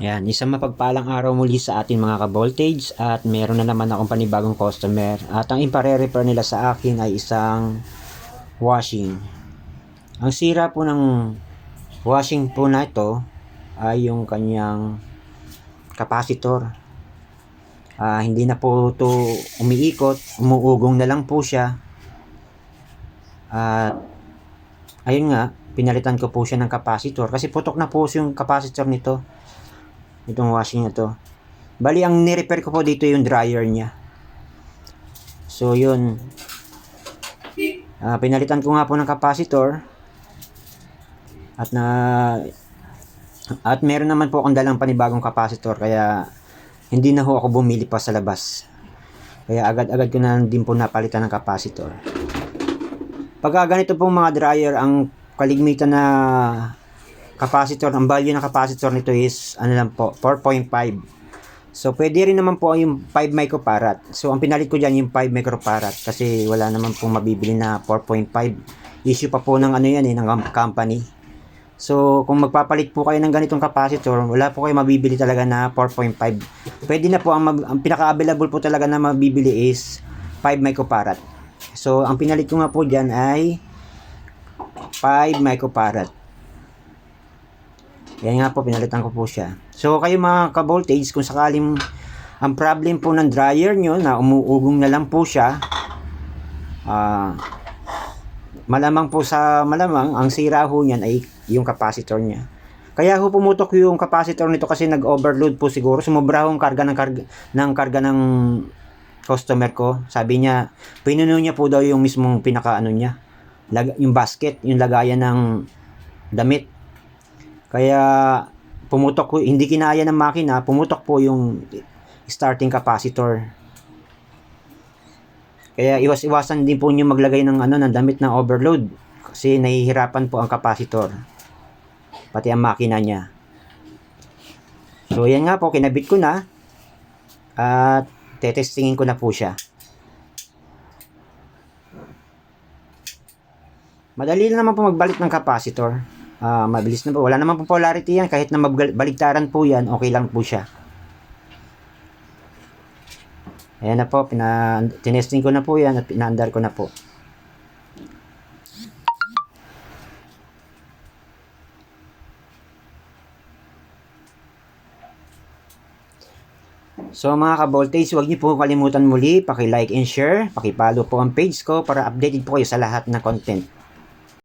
Yan, isang mapagpalang araw muli sa ating mga ka-voltage at meron na naman akong panibagong customer at ang ipare-repair nila sa akin ay isang washing. Ang sira po ng washing po na ito ay yung kanyang capacitor. Hindi na po ito umiikot, umuugong na lang po siya. At ayun nga, pinalitan ko po siya ng capacitor kasi putok na po yung capacitor nito. Itong washing na to. Bali, ang ni-repair ko po dito yung dryer niya. So, yun. Pinalitan ko nga po ng capacitor. At meron naman po akong dalang panibagong capacitor. Kaya, hindi na ho ako bumili pa sa labas. Kaya, agad-agad ko na din po napalitan ng capacitor. Pagka ganito pong mga dryer, ang kaligmitan na capacitor, ang value ng capacitor nito is ano lang po, 4.5. So pwede rin naman po yung 5 microfarad. So ang pinalit ko diyan yung 5 microfarad kasi wala naman pong mabibili na 4.5. Issue pa po ng ano yan ng company. So kung magpapalit po kayo ng ganitong capacitor, wala po kayo mabibili talaga na 4.5. Pwede na po ang pinaka-available po talaga na mabibili is 5 microfarad. So ang pinalit ko nga po diyan ay 5 microfarad. Yan nga po, pinalitan ko po siya. So, kayo mga ka-voltage, kung sakaling ang problem po ng dryer nyo na umuugong na lang po siya, malamang ang sira ho niyan ay yung capacitor niya. Kaya ho pumutok yung capacitor nito kasi nag-overload po siguro. Sumobra ho ang karga ng customer ko. Sabi niya, pinuno niya po daw yung mismong pinaka-ano niya. Yung basket, yung lagayan ng damit. Kaya pumutok po, hindi kinaya ng makina, pumutok po yung starting capacitor. Kaya iwas-iwasan din po niyo maglagay ng ng damit na overload kasi nahihirapan po ang capacitor. Pati ang makina niya. So yan nga po, kinabit ko na at tetestingin ko na po siya. Madali lang naman po magbalik ng capacitor. Mabilis na po. Wala naman po polarity yan. Kahit na mabaligtaran po yan, okay lang po siya. Ayan na po. Tinesting ko na po yan at pinaandar ko na po. So mga ka-voltage, huwag niyo po kalimutan muli, paki-like and share, paki-follow po ang page ko para updated po kayo sa lahat na content.